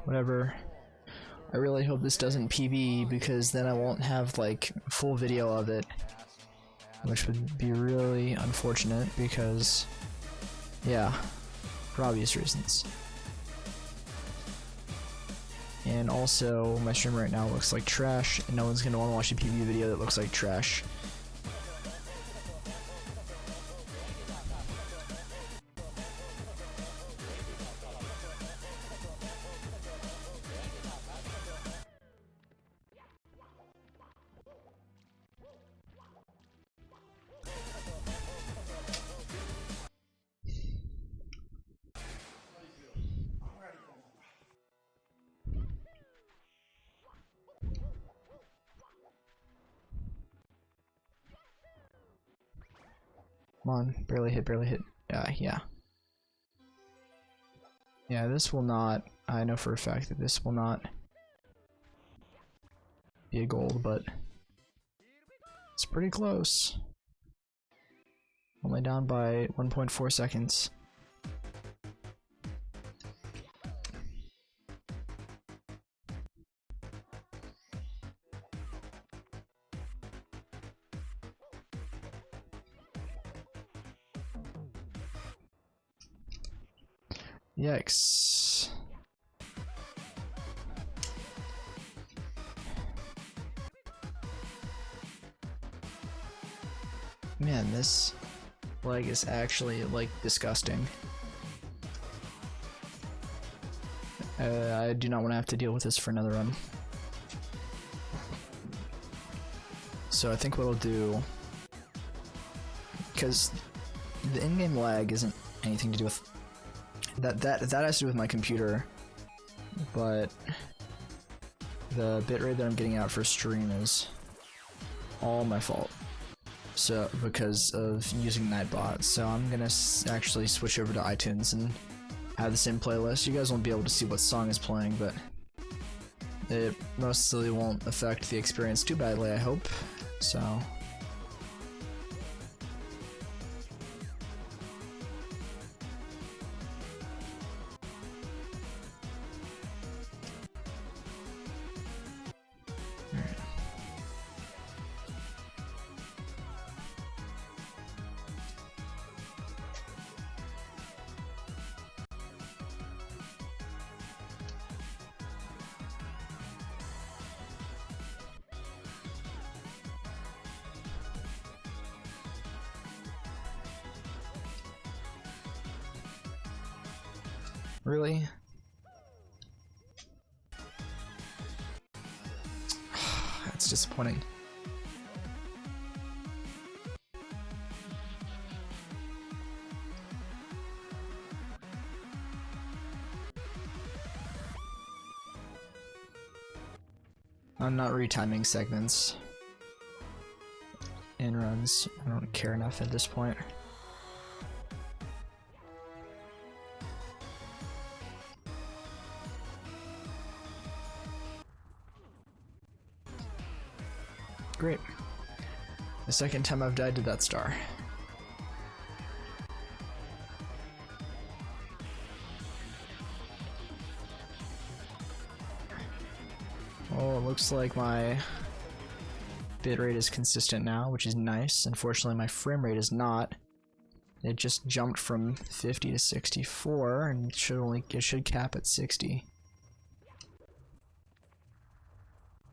whatever. I really hope this doesn't PB because then I won't have like full video of it, which would be really unfortunate because, yeah, for obvious reasons. And also, my stream right now looks like trash, and no one's gonna want to watch a PB video that looks like trash. Come on, barely hit, barely hit. Yeah. Yeah, this will not, I know for a fact that this will not be a gold, but it's pretty close. Only down by 1.4 seconds. Yikes. Man, this leg is actually like disgusting. I do not want to have to deal with this for another run. So I think what I'll do, because the in-game lag isn't anything to do with that has to do with my computer, but the bitrate that I'm getting out for stream is all my fault. So because of using Nightbot, so I'm gonna actually switch over to iTunes and have the same playlist. You guys won't be able to see what song is playing, but it mostly won't affect the experience too badly, I hope. So. Really? That's disappointing. I'm not retiming segments and runs. I don't care enough at this point. Great. The second time I've died to that star. Oh, it looks like my bitrate is consistent now, which is nice. Unfortunately, my frame rate is not. It just jumped from 50 to 64, and it should cap at 60.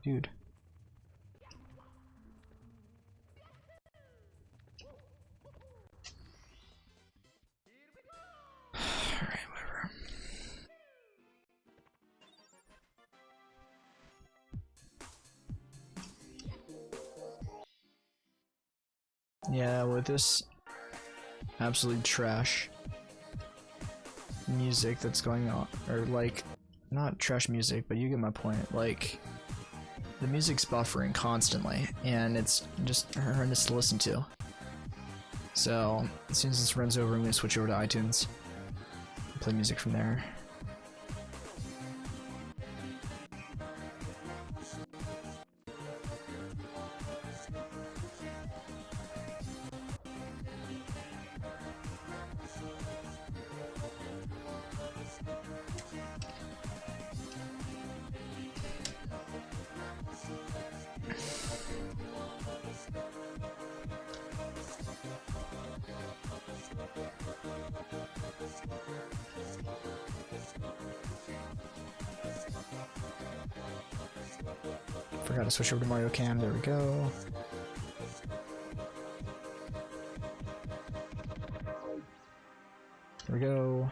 Dude. Alright, whatever. Yeah, with this absolute trash music that's going on, or like, not trash music, but you get my point, like, the music's buffering constantly, and it's just horrendous to listen to. So, as soon as this runs over, I'm gonna switch over to iTunes, play music from there. Forgot to switch over to Mario Cam. There we go. There we go.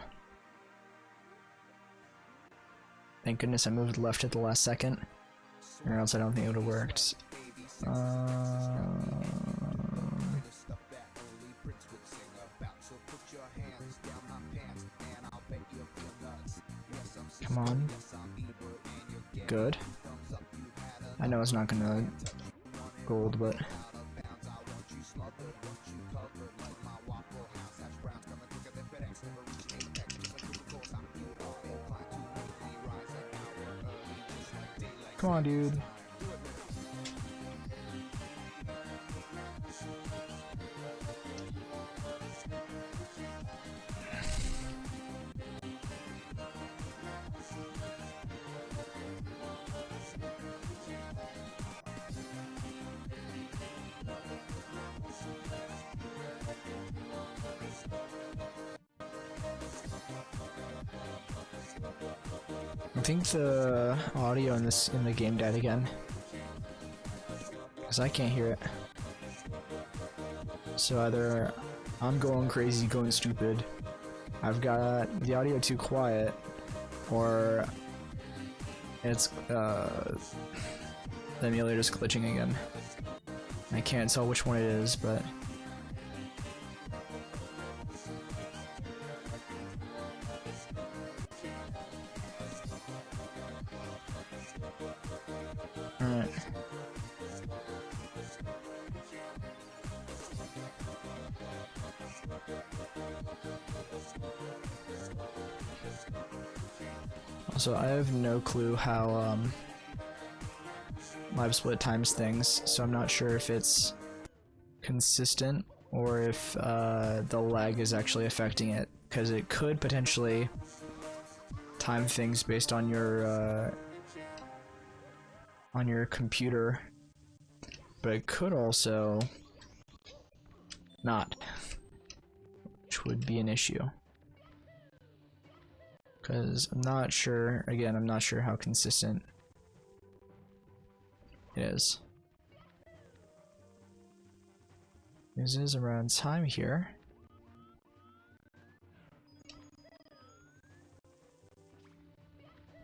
Thank goodness I moved left at the last second, or else I don't think it would have worked. Come on. Good. I know it's not gonna gold, but come on, dude. I think the audio in the game died again, because I can't hear it. So either I'm going crazy, going stupid, I've got the audio too quiet, or it's the emulator's glitching again. I can't tell which one it is, but alright. Also, I have no clue how live split times things, so I'm not sure if it's consistent or if the lag is actually affecting it, because it could potentially time things based on your computer, but it could also not, which would be an issue. Because I'm not sure, again, I'm not sure how consistent it is. This is around time here.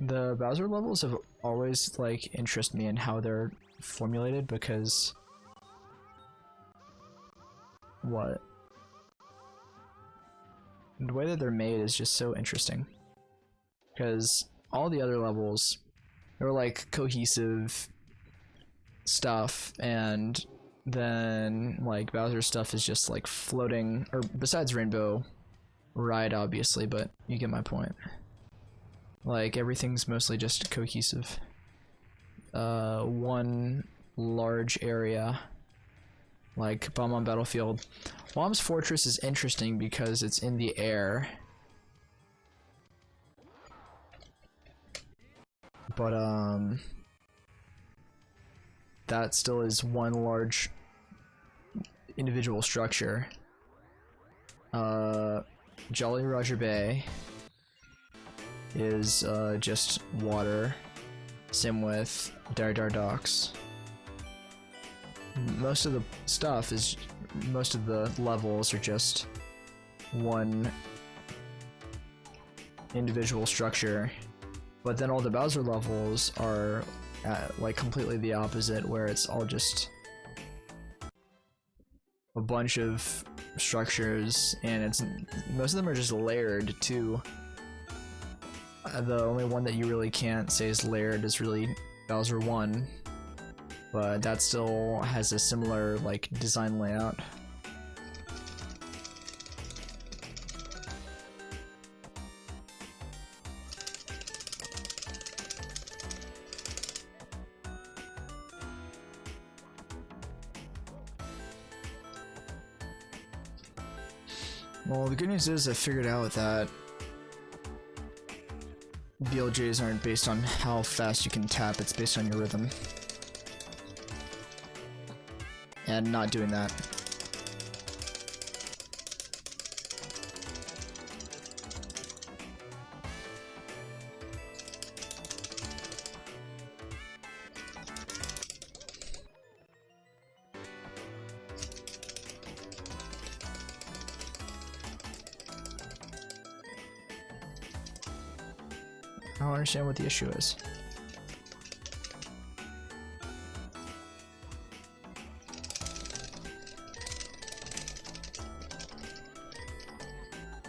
The Bowser levels have always, like, interested me in how they're formulated, because... What? The way that they're made is just so interesting. Because all the other levels, they were like cohesive stuff, and then like Bowser's stuff is just like floating, or besides Rainbow Ride obviously, but you get my point. Like everything's mostly just cohesive. One large area, like Bob-omb Battlefield. Whomp's Fortress is interesting because it's in the air. But that still is one large individual structure. Jolly Roger Bay is just water. Same with Dar Dar Docks. Most of the stuff is, most of the levels are just one individual structure. But then all the Bowser levels are like completely the opposite, where it's all just a bunch of structures, and it's most of them are just layered too. The only one that you really can't say is layered is really Bowser 1, but that still has a similar like design layout. Well, the good news is I figured out that BLJs aren't based on how fast you can tap, it's based on your rhythm. And not doing that. I don't understand what the issue is.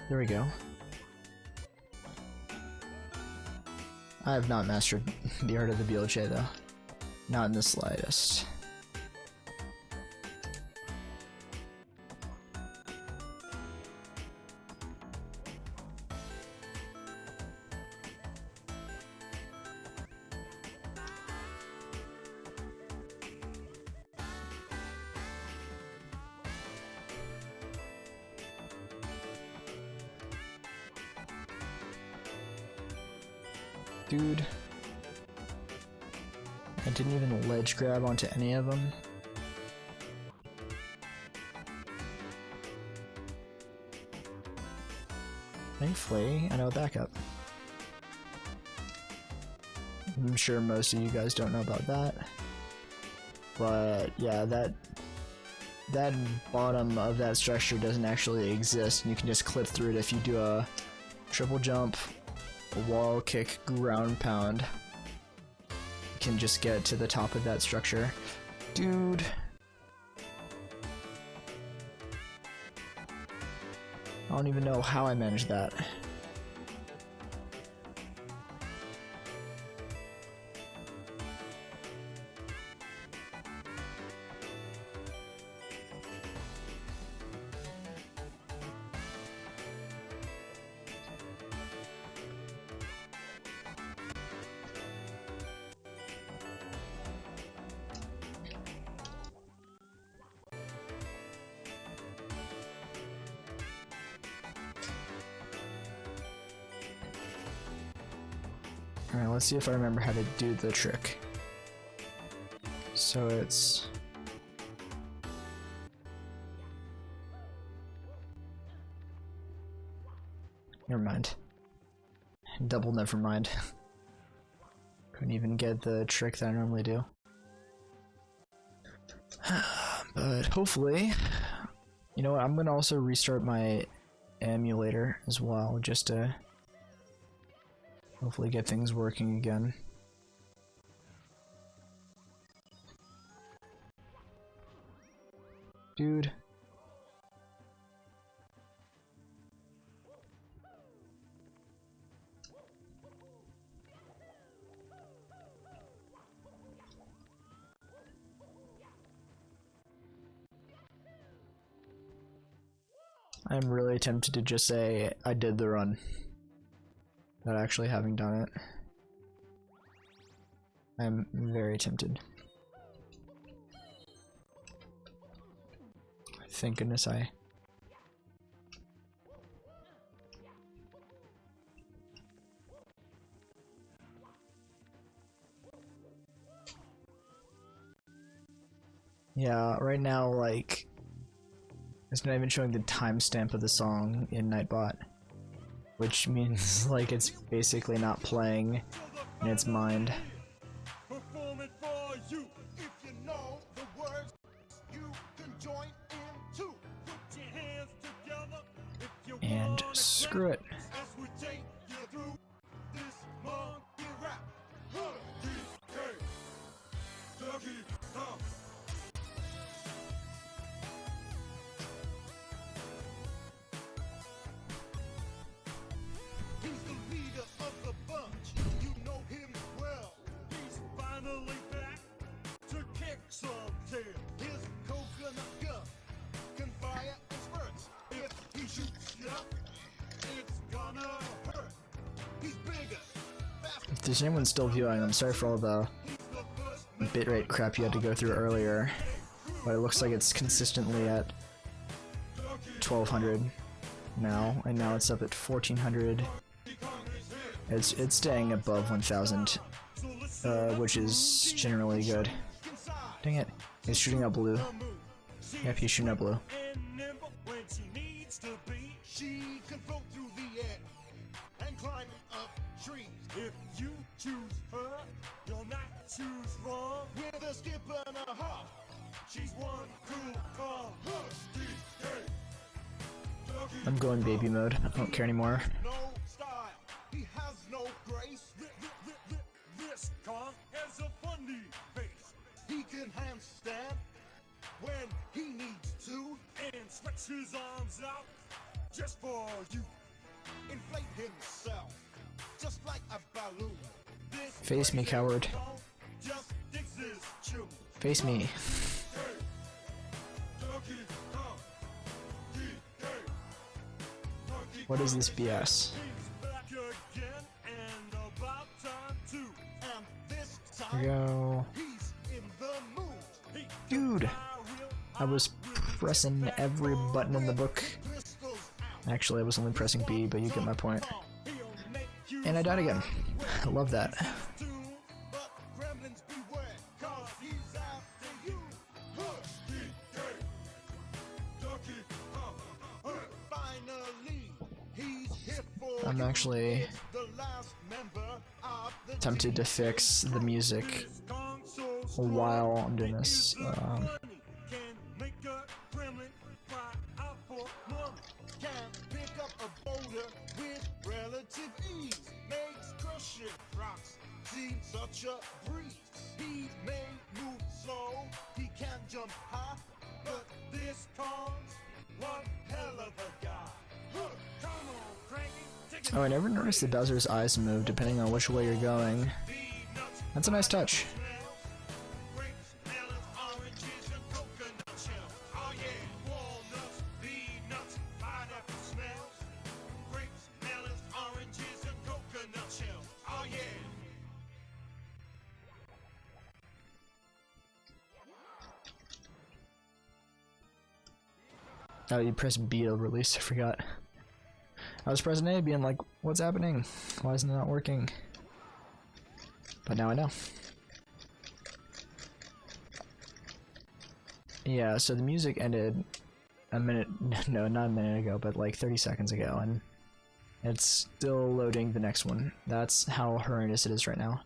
There we go. I have not mastered the art of the BLJ though. Not in the slightest. Dude. I didn't even ledge grab onto any of them. Thankfully, I know backup. I'm sure most of you guys don't know about that. But yeah, that bottom of that structure doesn't actually exist, and you can just clip through it if you do a triple jump, a wall kick, ground pound. You can just get to the top of that structure. Dude. I don't even know how I managed that. Alright, let's see if I remember how to do the trick. So it's... Never mind. Double never mind. Couldn't even get the trick that I normally do. But hopefully... You know what, I'm gonna also restart my emulator as well, just to... hopefully get things working again. Dude. I'm really tempted to just say I did the run, without actually having done it. I'm very tempted. Thank goodness I... Yeah, right now, like, it's not even showing the timestamp of the song in Nightbot, which means, like, it's basically not playing in its mind. And screw it. If there's anyone still viewing, I'm sorry for all the bitrate crap you had to go through earlier, but it looks like it's consistently at 1200 now, and now it's up at 1400. It's staying above 1000, which is generally good. Dang it, he's shooting up blue. Yep, he's shooting up blue. If you choose her, you'll not choose wrong. With a skip and a hop, she's one cool call. I'm going baby mode. I don't care anymore. No style, he has no grace. This Kong has a funny face. He can handstand when he needs to and stretch his arms out just for you. Inflate himself just like a balloon. This Face me, coward. Kong just digs his tune. Face me. Donkey Kong. Donkey What is this BS? He's back again and about time too. And this Here time we go. he's in the mood. He Dude, I was pressing every button in the book. pistols out. Actually, I was only pressing B, but you get my point. He'll make you And I died again. I love that. do, but gremlins beware, 'cause he's after you. Donkey Kong. Finally, he's here for I'm you. actually The last member of the tempted to fix the music Kong so while I'm doing this. can make a gremlin cry out for money. Can pick up a boulder with relative ease. Makes crushing rocks seem such a breeze. He may move slow, he can jump high, but this Kong's one hell of a guy. Come on, Cranky, take it. Oh, I never noticed that Bowser's eyes move depending on which way you're going. That's a nice touch. Grapes, melons, oranges, and coconut shells. Oh yeah, walnuts, peanuts, pineapple smells. Grapes, melons, oranges, and coconut shells. Oh yeah. Oh, you press B to release, I forgot. I was pressing A being like, what's happening? Why isn't it not working? But now I know. Yeah, so the music ended a minute, no, not a minute ago, but like 30 seconds ago, and it's still loading the next one. That's how horrendous it is right now.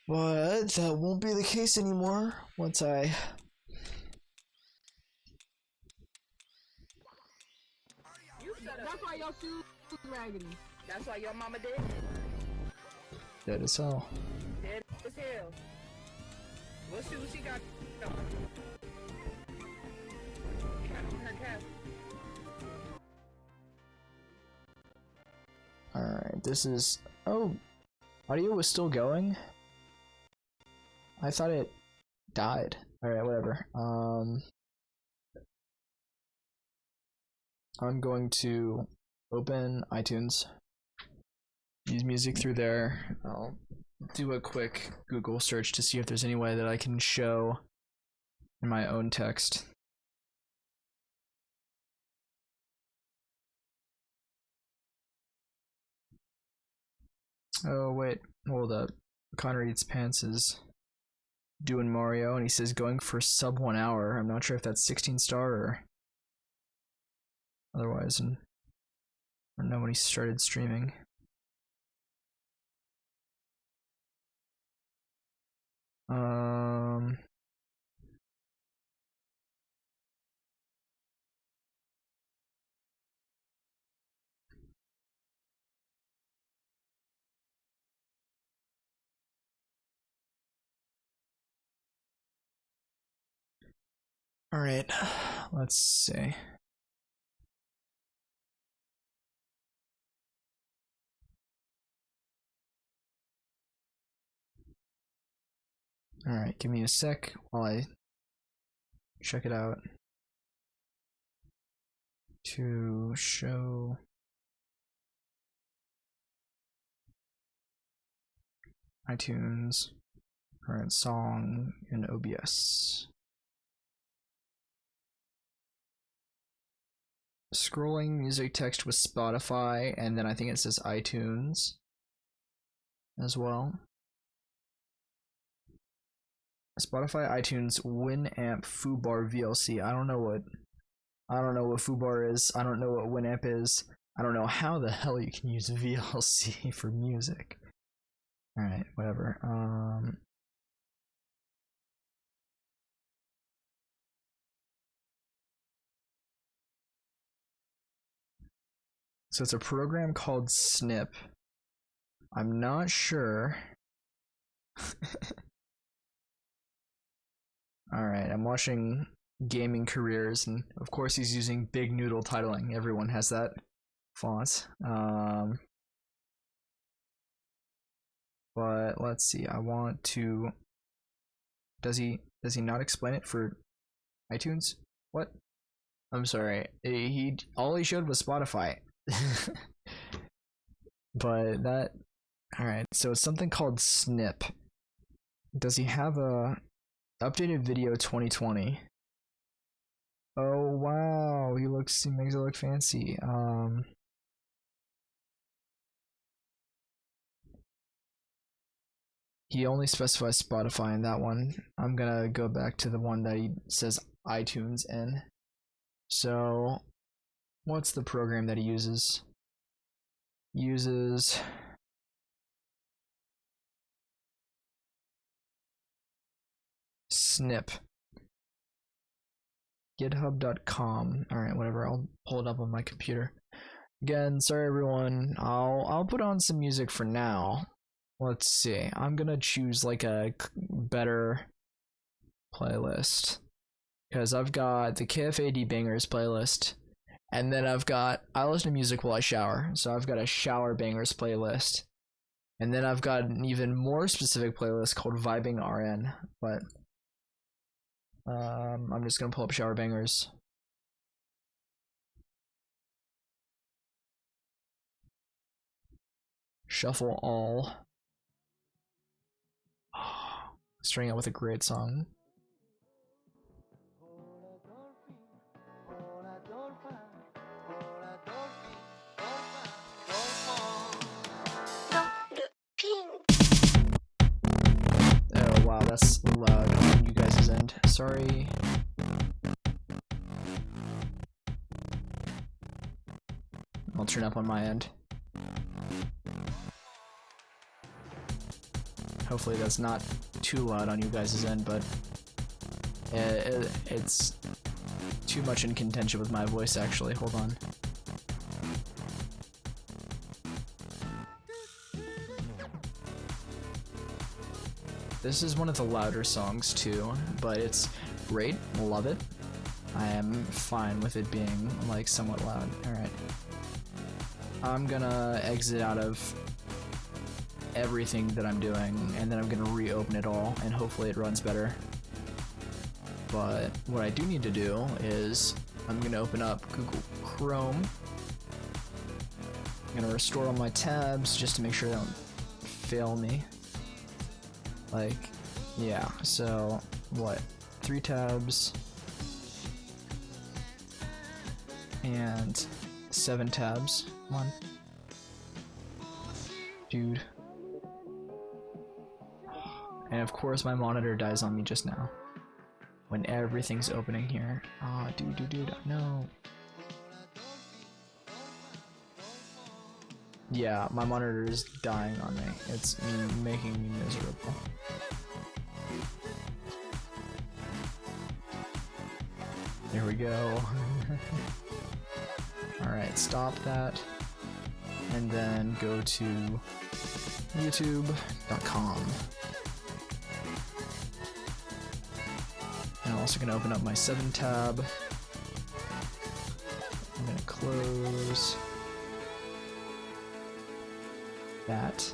But that won't be the case anymore once I... That's why your shoes raggedy. That's why your mama dead. Dead as hell. Dead as hell. What shoes she got on? Got on her calf. Alright, this is... Oh! Audio was still going? I thought it died. Alright, whatever. I'm going to open iTunes, use music through there. I'll do a quick Google search to see if there's any way that I can show in my own text. Oh wait, hold up. Connor Eats Pants is doing Mario and he says going for sub 1 hour. I'm not sure if that's 16 star or otherwise, and I don't know when he started streaming. All right, let's see. All right, give me a sec while I check it out to show iTunes, current song, and OBS. Scrolling music text with Spotify, and then I think it says iTunes as well. Spotify, iTunes, Winamp, Foobar, VLC. I don't know what Foobar is. I don't know what Winamp is. I don't know how the hell you can use VLC for music. All right, whatever. So it's a program called Snip. I'm not sure. Alright, I'm watching Gaming Careers, and of course he's using Big Noodle titling. Everyone has that font. But let's see, I want to... Does he not explain it for iTunes? What? I'm sorry. All he showed was Spotify. But that... Alright, so it's something called Snip. Does he have a updated video 2020? Oh wow, he makes it look fancy. He only specifies Spotify in that one. I'm gonna go back to the one that he says iTunes in. So, what's the program that he uses? Uses Snip. GitHub.com. Alright, whatever, I'll pull it up on my computer. Again, sorry everyone. I'll put on some music for now. Let's see. I'm gonna choose like a better playlist. Because I've got the KFAD Bangers playlist. And then I listen to music while I shower. So I've got a shower bangers playlist. And then I've got an even more specific playlist called Vibing RN. But I'm just gonna pull up shower bangers. Shuffle all. Starting out with a great song. Oh wow, that's loud on you guys' end. Sorry. I'll turn up on my end. Hopefully that's not too loud on you guys' end, but it's too much in contention with my voice actually. Hold on. This is one of the louder songs too, but it's great. Love it. I am fine with it being like somewhat loud. Alright. I'm gonna exit out of everything that I'm doing, and then I'm gonna reopen it all, and hopefully it runs better. But what I do need to do is I'm gonna open up Google Chrome. I'm gonna restore all my tabs just to make sure they don't fail me. Like, yeah, so what? 3 tabs and 7 tabs. Come on. Dude. And of course my monitor dies on me just now. When everything's opening here. Ah, dude, no. Yeah, my monitor is dying on me. It's making me miserable. There we go. Alright, stop that. And then go to youtube.com. And I'm also going to open up my 7 tab. I'm going to close that.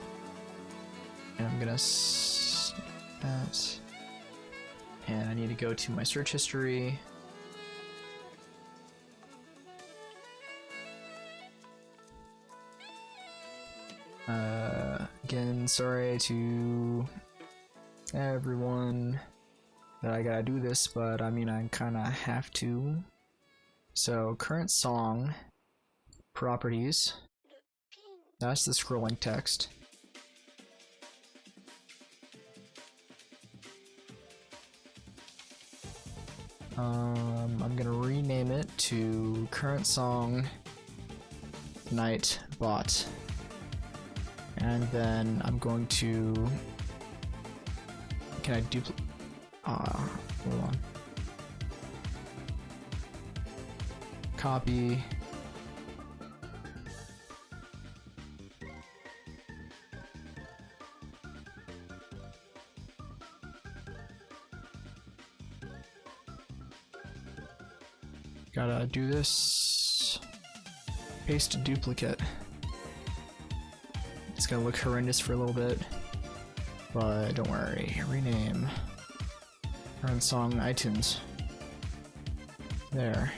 And I'm going to that. And I need to go to my search history. Again, sorry to everyone that I gotta do this, but I mean, I kinda have to. So, current song, properties, that's the scrolling text. I'm gonna rename it to current song Nightbot. And then I'm going to... Can I duplicate? Hold on. Copy. Gotta do this. Paste a duplicate. It's gonna look horrendous for a little bit, but don't worry. Rename. Current song iTunes. There.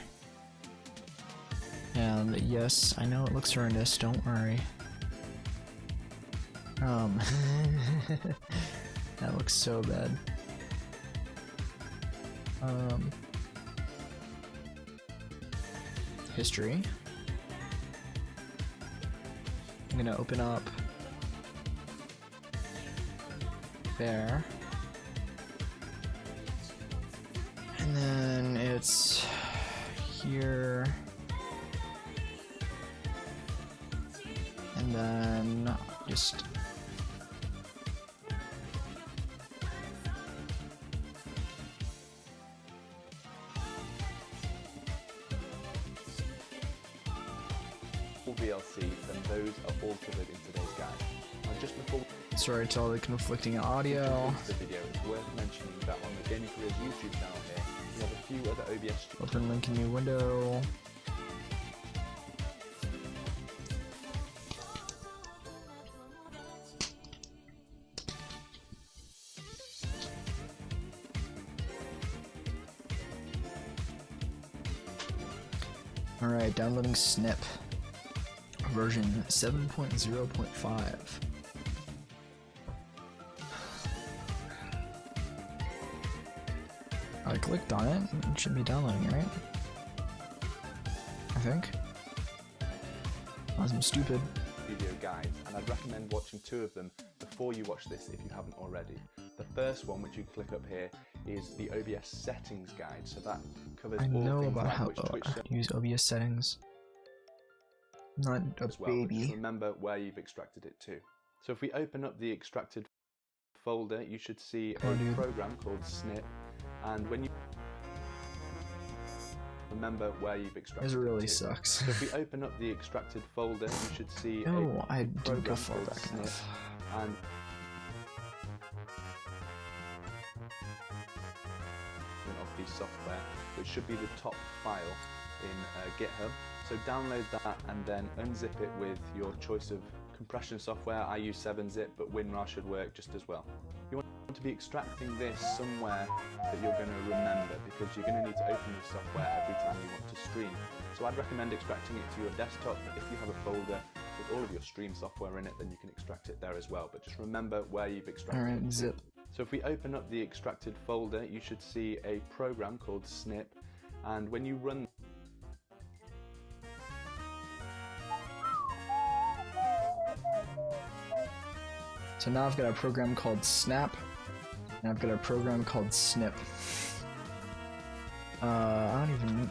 And yes, I know it looks horrendous, don't worry. That looks so bad. History. I'm gonna open up there. And then it's here. And then just VLC, then those are all covered in today's guide. Now just before sorry to all the conflicting audio. into the video, it's worth mentioning that on the Gaming Careers YouTube channel here, we have a few other OBS Open link in new window. Alright, downloading Snip. Version 7.0.5. I clicked on it. It should be downloading, right? I think. I'm stupid. video guides, and I'd recommend watching 2 of them before you watch this if you haven't already. The first one, which you click up here, is the OBS settings guide, so that covers I all know things about like how which Twitch to use OBS settings. Not a as well, but just baby. remember where you've extracted it to. So if we open up the extracted folder, you should see Oh, a dude. program called Snip, and when you remember where you've extracted This really it to. sucks. So if we open up the extracted folder, you should see No, I didn't program go far called back Snip, enough. and of the software, which should be the top file in GitHub. So download that and then unzip it with your choice of compression software. I use 7-zip, but WinRAR should work just as well. You want to be extracting this somewhere that you're going to remember, because you're going to need to open this software every time you want to stream. So I'd recommend extracting it to your desktop, but if you have a folder with all of your stream software in it, then you can extract it there as well. But just remember where you've extracted it. Alright, zip. So if we open up the extracted folder, you should see a program called Snip, and when you run So now I've got a program called Snap, and I've got a program called Snip. I don't even...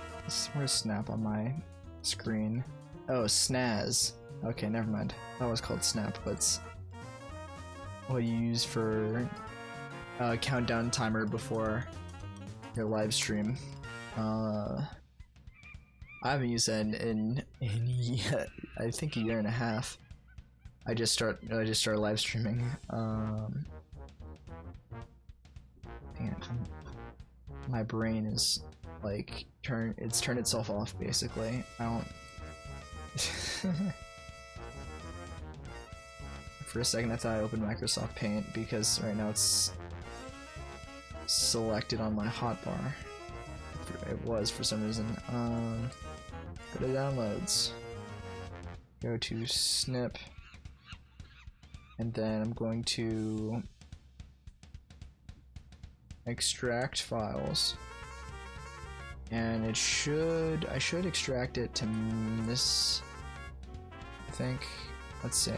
Where's Snap on my screen? Oh, Snaz. Okay, never mind. That was called Snap, but it's what you use for countdown timer before your live stream. I haven't used that in I think a year and a half. I just started live streaming. Dang it. My brain is like turned itself off basically. I don't For a second I thought I opened Microsoft Paint because right now it's selected on my hotbar. It was for some reason. Go to downloads. Go to Snip. And then I'm going to extract files, and I should extract it to this, I think. Let's see.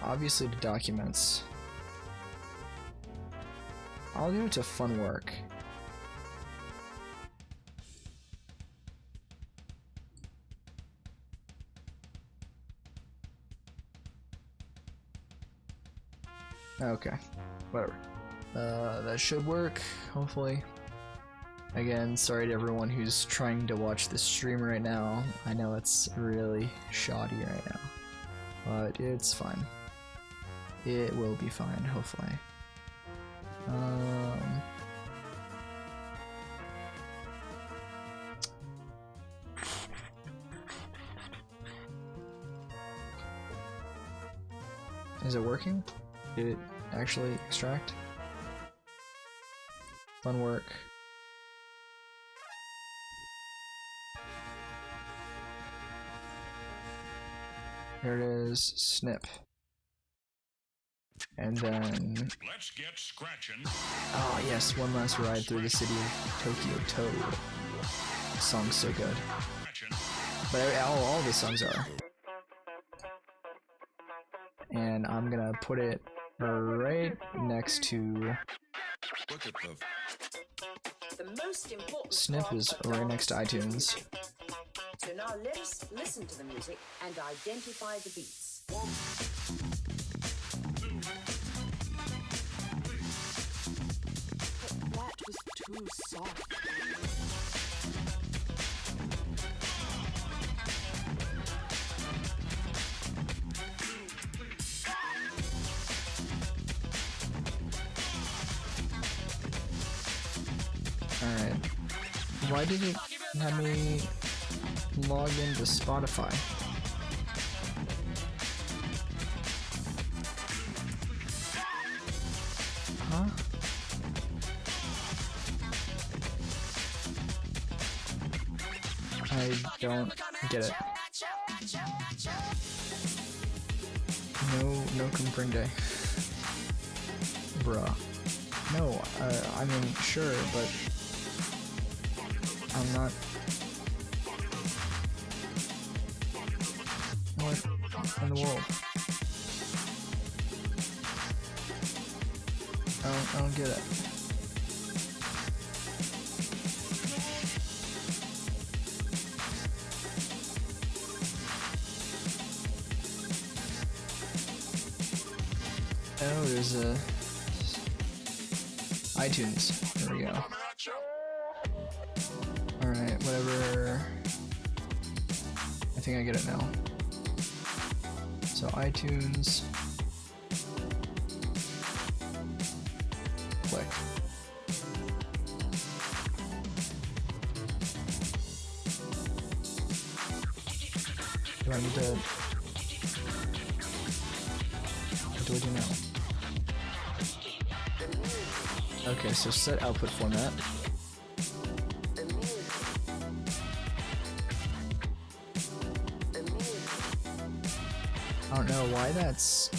Obviously to documents. I'll do it to fun work. Okay, whatever. That should work, hopefully. Again, sorry to everyone who's trying to watch this stream right now. I know it's really shoddy right now, but it's fine. It will be fine, hopefully. Is it working? Did it actually extract? Fun work. Here it is, snip. And then... Let's get scratching. Oh yes, one last ride through the city of Tokyo Toad. The song's so good. But all the songs are. And I'm gonna put it right next to... The most important Snip part is of right dance next to iTunes. So now let us listen to the music and identify the beats. But that was too soft. Alright. Why did it have me log into Spotify? Huh? I don't get it. No comprende. Bruh. No, I mean, sure, but I'm not... What in the world? I don't get it. Oh, there's a... iTunes. There we go. Alright, whatever. I think I get it now. So iTunes. Click. Do I need to... What do I do now? Okay, so set output format. I don't know why that's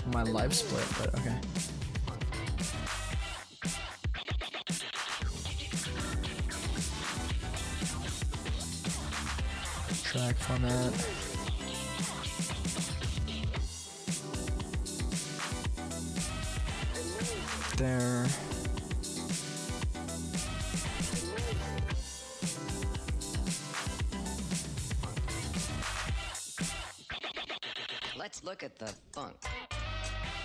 my live split, but okay. Track format. There. Let's look at the funk.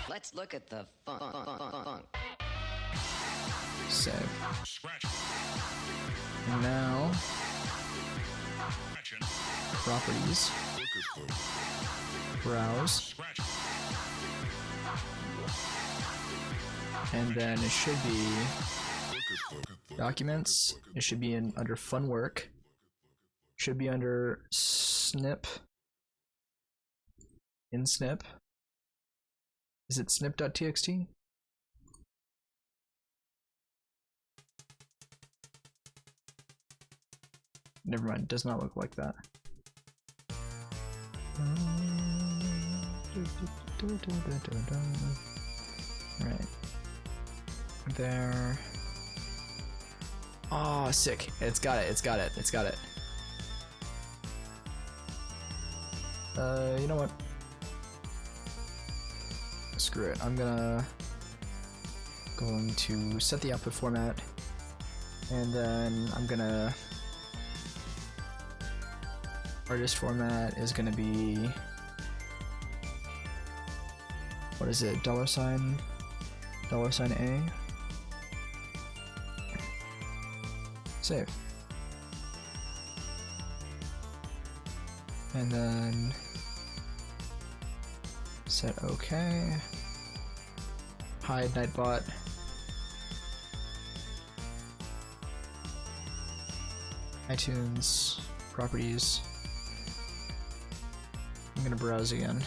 Let's look at the funk. Save. Scratch. And now, properties. Browse. Scratch. And then it should be documents. It should be under fun work. Should be under snip. In snip. Is it snip.txt? Never mind, does not look like that. Right. There. Oh, sick. It's got it, it's got it, it's got it. You know what? Screw it. I'm going to set the output format, and then I'm gonna artist format is gonna be, what is it? $? $A. Save. And then set OK. Hide Nightbot. iTunes properties. I'm gonna browse again.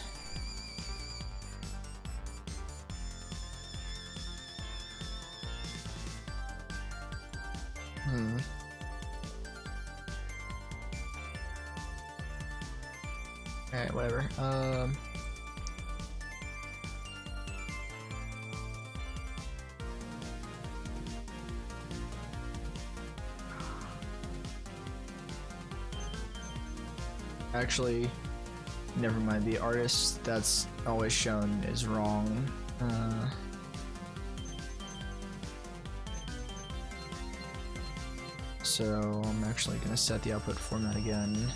Alright, whatever. Actually, never mind. The artist that's always shown is wrong. So I'm actually gonna set the output format again.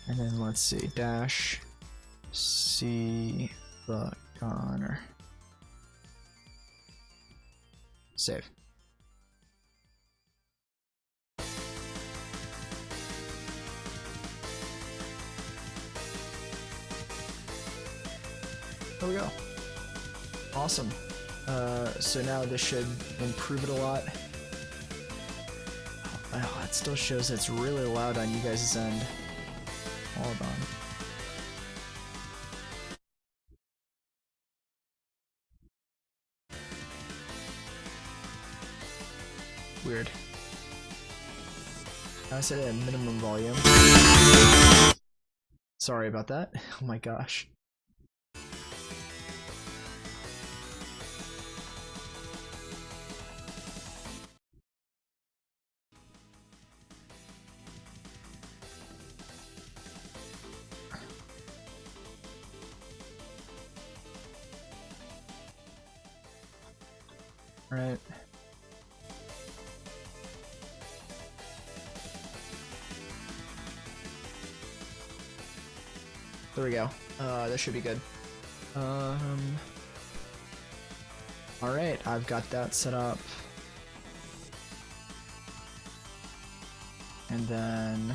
And then let's see, dash C the Connor. Save. There we go. Awesome. So now this should improve it a lot. Oh, it still shows it's really loud on you guys' end. Hold on. Weird. I set it at minimum volume. Sorry about that. Oh my gosh. Right. There we go. That should be good. Alright, I've got that set up. And then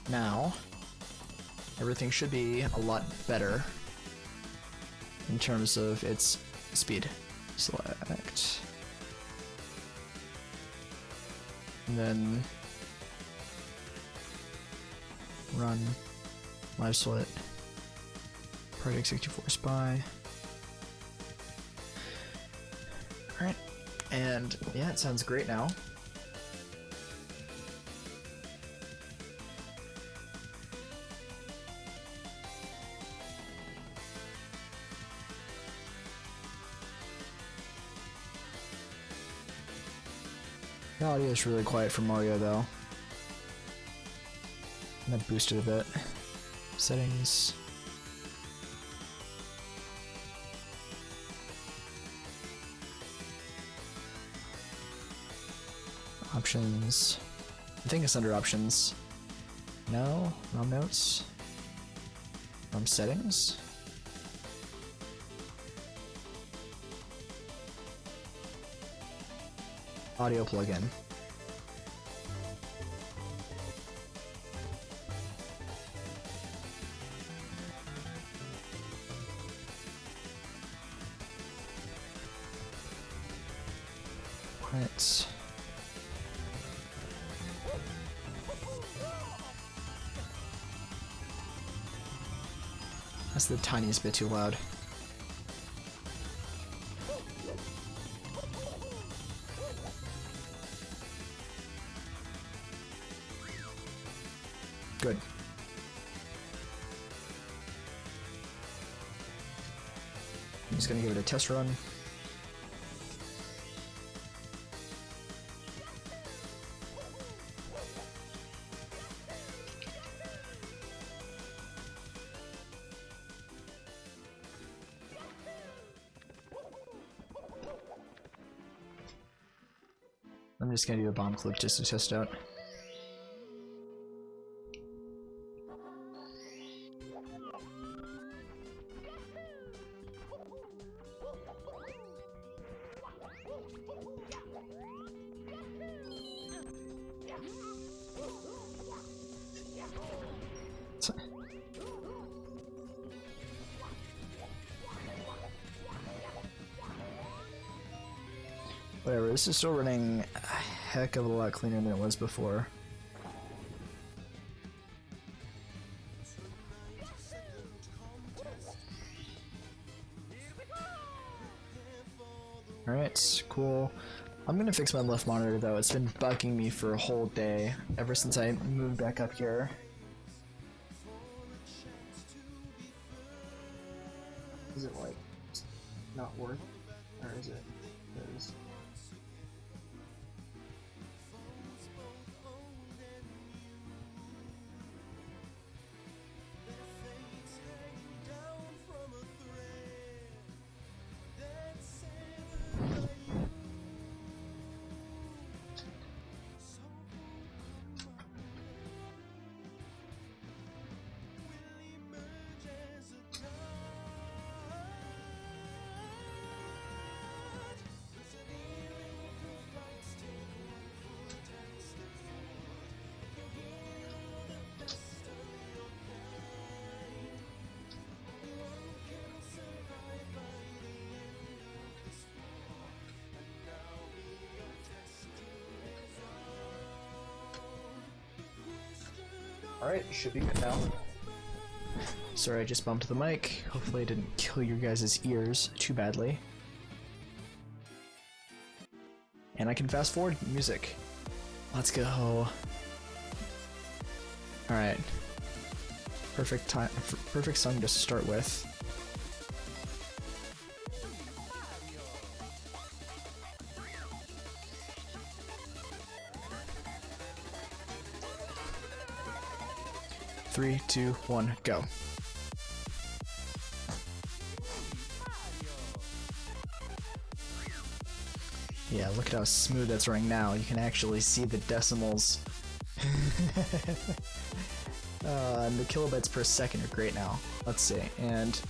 now everything should be a lot better in terms of its speed. Select. And then run live split project 64 spy. Alright, and yeah, it sounds great now. The audio is really quiet for Mario though. I'm gonna boost it a bit. Settings. Options. I think it's under options. No, ROM notes. ROM settings. Audio plugin. Right. That's the tiniest bit too loud. Good. I'm just gonna give it a test run. I'm just gonna do a bomb clip just to test out. Whatever, this is still running a heck of a lot cleaner than it was before. Alright, cool. I'm gonna fix my left monitor though. It's been bugging me for a whole day ever since I moved back up here. Is it like not worth, or is it? It is. Alright, should be good now. Sorry, I just bumped the mic. Hopefully I didn't kill your guys' ears too badly. And I can fast forward music. Let's go. Alright. Perfect time, perfect song to start with. Three, two, one, go. Yeah, look at how smooth that's running now. You can actually see the decimals. And the kilobytes per second are great now. Let's see, and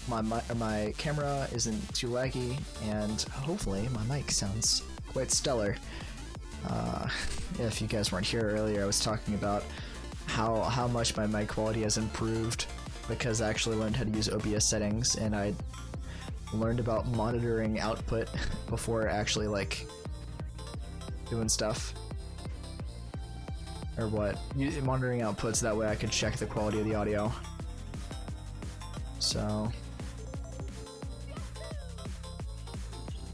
my camera isn't too laggy, and hopefully my mic sounds quite stellar. If you guys weren't here earlier, I was talking about how much my mic quality has improved because I actually learned how to use OBS settings, and I learned about monitoring output before actually like doing stuff. Or what? Monitoring outputs, that way I could check the quality of the audio. So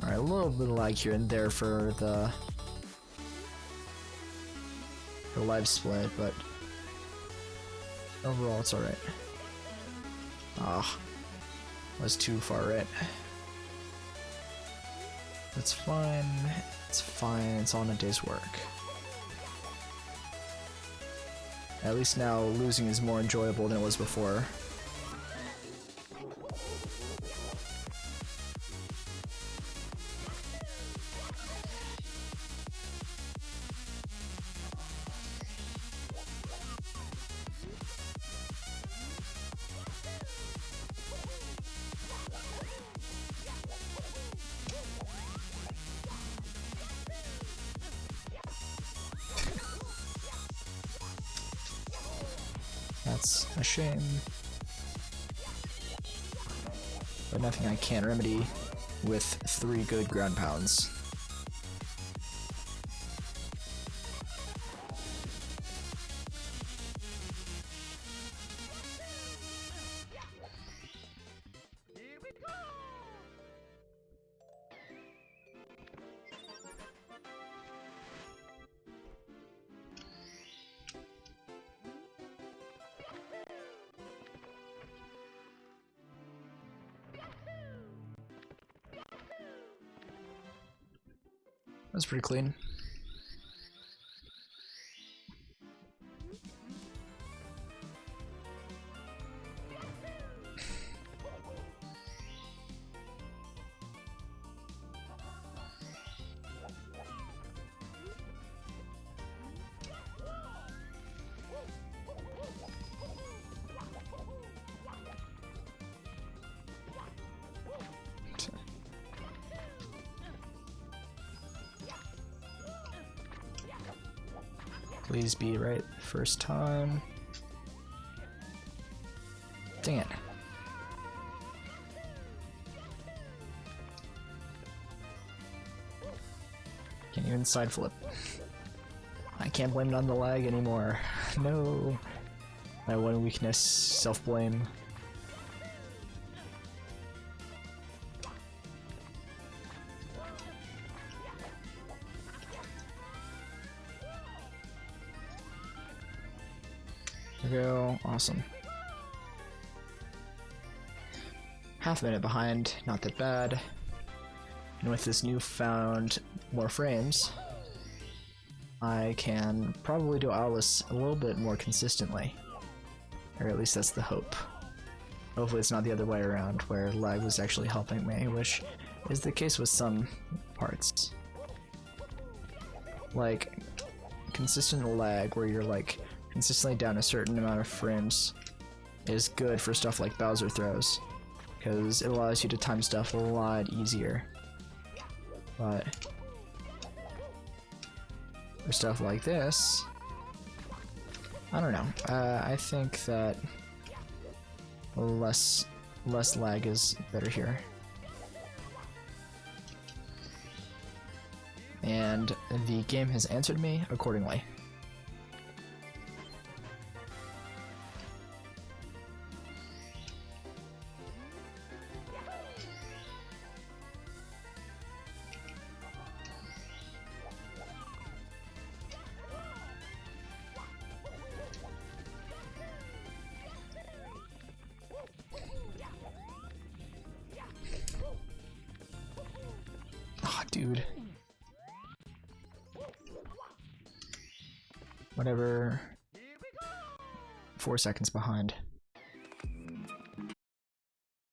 alright, a little bit of lag here and there for the live split, but overall it's alright. Ah, was too far right. That's fine. It's fine. It's all in a day's work. At least now losing is more enjoyable than it was before. That's a shame. But nothing I can't remedy with 3 good ground pounds. That's pretty clean. Please be right first time. Dang it. Can't even side flip. I can't blame it on the lag anymore. No. My one weakness, self-blame. go. Awesome. Half a minute behind, not that bad. And with this newfound more frames, I can probably do Owless a little bit more consistently. Or at least that's the hope. Hopefully it's not the other way around, where lag was actually helping me, which is the case with some parts. Like, consistent lag where you're like consistently down a certain amount of frames is good for stuff like Bowser throws, because it allows you to time stuff a lot easier. But for stuff like this, I don't know. I think that less lag is better here. And the game has answered me accordingly. Oh, dude. Whatever. 4 seconds behind.